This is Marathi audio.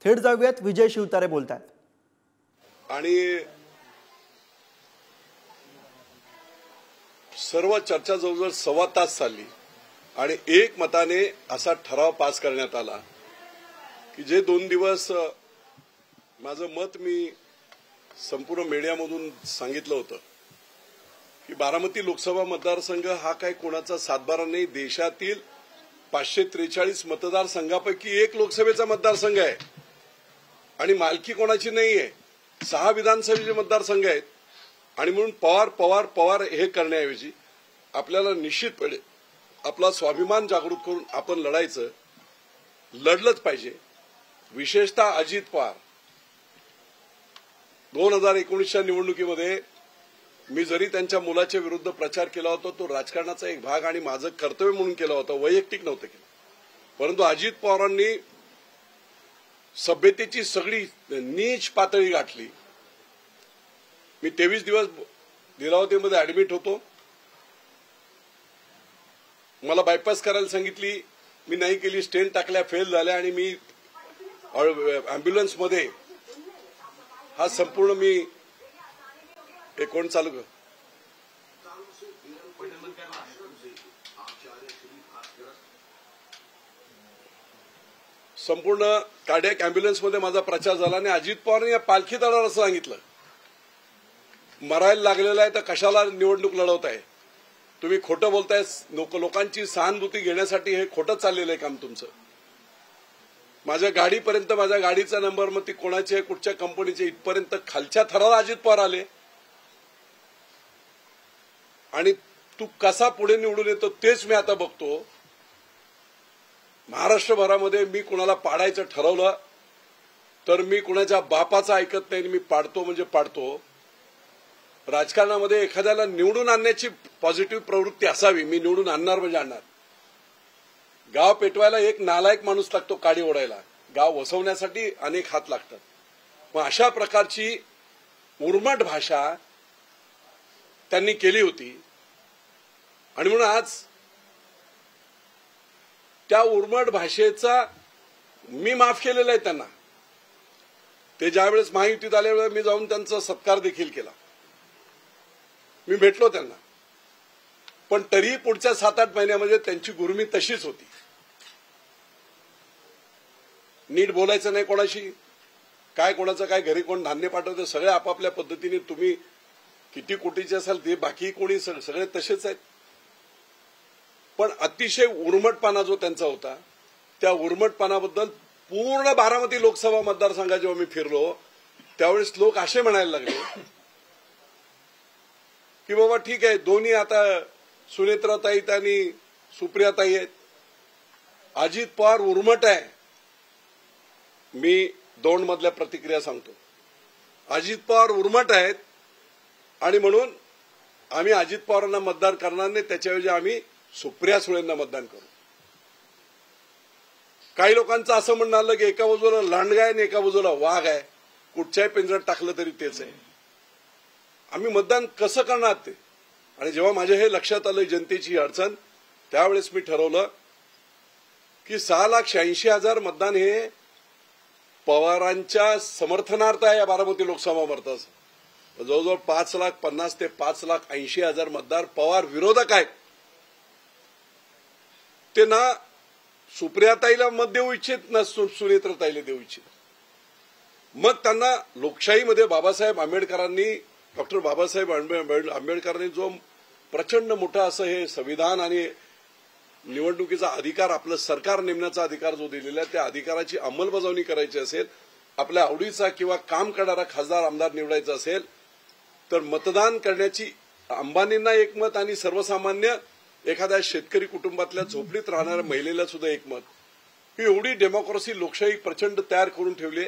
थेट जाऊयात विजय शिवतारे बोलतात. आणि सर्व चर्चा जवळजवळ सव्वा तास चालली आणि एक मताने असा ठराव पास करण्यात आला की जे 2 दिवस माझं मत मी संपूर्ण मीडियामधून सांगितलं होतं की बारामती लोकसभा मतदारसंघ हा काही कोणाचा सातबारा नाही. देशातील 543 मतदारसंघापैकी एक लोकसभेचा मतदारसंघ आहे आणि मालकी कोणाची नाहीये. 6 विधानसभेचे मतदारसंघ आहेत आणि म्हणून पवार पवार पवार हे करण्याऐवजी आपल्याला निश्चितपणे आपला स्वाभिमान जागृत करून आपण लढलंच पाहिजे. विशेषतः अजित पवार 2019च्या निवडणुकीमध्ये मी जरी त्यांच्या मुलाच्या विरुद्ध प्रचार केला होता तो राजकारणाचा एक भाग आणि माझं कर्तव्य म्हणून केला होता, वैयक्तिक नव्हतं केलं. परंतु अजित पवारांनी सभ्यतेची सगळी नीच पातळी गाठली. मी 23 दिवस लीलावतीमध्ये ऍडमिट होतो. मला बायपास करायला सांगितली, मी नाही केली. स्टेंट टाकल्या, फेल झाल्या आणि मी अँब्युलन्समध्ये हा संपूर्ण मी कोण चालू कर संपूर्ण कार्डियक अँब्युलन्समध्ये माझा प्रचार झाला आणि अजित पवारांनी या पालखी तळावर असं सांगितलं, मरायला लागलेला आहे तर कशाला निवडणूक लढवताय, तुम्ही खोटं बोलताय, लोकांची सहानुभूती घेण्यासाठी हे खोटं चाललेलं आहे काम तुमचं. माझ्या गाडीपर्यंत, माझ्या गाडीचा नंबर मग ती कोणाची आहे, कुठच्या कंपनीचे, इथपर्यंत खालच्या थराला अजित पवार आले. आणि तू कसा पुढे निवडून येतो तेच मी आता बघतो. महाराष्ट्रभरामध्ये मी कुणाला पाडायचं ठरवलं तर मी कुणाच्या बापाचं ऐकत नाही, मी पाडतो म्हणजे पाडतो. राजकारणामध्ये एखाद्याला निवडून आणण्याची पॉझिटिव्ह प्रवृत्ती असावी. मी निवडून आणणार म्हणजे आणणार. गाव पेटवायला एक नालायक माणूस लागतो, काडी ओढायला. गाव वसवण्यासाठी अनेक हात लागतात. मग अशा प्रकारची उर्मट भाषा त्यांनी केली होती आणि म्हणून आज त्या उर्मट भाषेचा मी माफ केलेला आहे त्यांना. ते ज्यावेळेस महायुतीत आल्यावेळेस मी जाऊन त्यांचा सत्कार देखील केला, मी भेटलो त्यांना. पण तरीही पुढच्या 7-8 महिन्यामध्ये त्यांची गुरमी तशीच होती. नीट बोलायचं नाही कोणाशी, काय कोणाचं काय घरी कोण धान्य पाठवतं, सगळे आपापल्या पद्धतीने. तुम्ही किती कोटीचे असाल ते बाकी कोणी सगळे तसेच आहेत. पण अतिशय उर्मटपणा जो त्यांचा होता, त्या उर्मटपणाबद्दल पूर्ण बारामती लोकसभा मतदारसंघात जेव्हा मी फिरलो त्यावेळेस लोक असे म्हणायला लागले की बाबा ठीक आहे, दोन्ही आता सुनेत्राताई आणि सुप्रियाताई आहेत, अजित पवार उर्मट आहे. मी 2 मधल्या प्रतिक्रिया सांगतो. अजित पवार उर्मट आहेत आणि म्हणून आम्ही अजित पवारांना मतदान करणार नाही, त्याच्याऐवजी आम्ही सुप्रिया सुळेंना मतदान करू. काही लोकांचं असं म्हणणं आलं की एका बाजूला लांडगा आहे आणि एका बाजूला वाघ आहे, कुठच्याही पिंजऱ्यात टाकलं तरी तेच आहे. आम्ही मतदान कसं करणार ते. आणि जेव्हा माझ्या हे लक्षात आलं जनतेची अडचण, त्यावेळेस मी ठरवलं की 6,86,000 मतदान हे पवारांच्या समर्थनार्थ आहे. या बारामती लोकसभा मतदारसंघ जवळजवळ 5,50,000 ते 5,80,000 मतदार पवार विरोधक आहेत. ते ना सुप्रियाताईला मत देऊ इच्छित ना सुनेत्रताईला देऊ इच्छित. मग त्यांना लोकशाहीमध्ये डॉक्टर बाबासाहेब आंबेडकरांनी जो प्रचंड मोठा असं हे संविधान आणि निवडणुकीचा अधिकार, आपलं सरकार नेमण्याचा अधिकार जो दिलेला आहे, त्या अधिकाराची अंमलबजावणी करायची असेल, आपल्या आवडीचा किंवा काम करणारा खासदार आमदार निवडायचा असेल तर मतदान करण्याची अंबानींना एक मत आणि सर्वसामान्य एखाद्या शेतकरी कुटुंबातल्या झोपडीत राहणाऱ्या महिलेला सुद्धा एक मत. ही एवढी डेमोक्रेसी लोकशाही प्रचंड तयार करून ठेवली.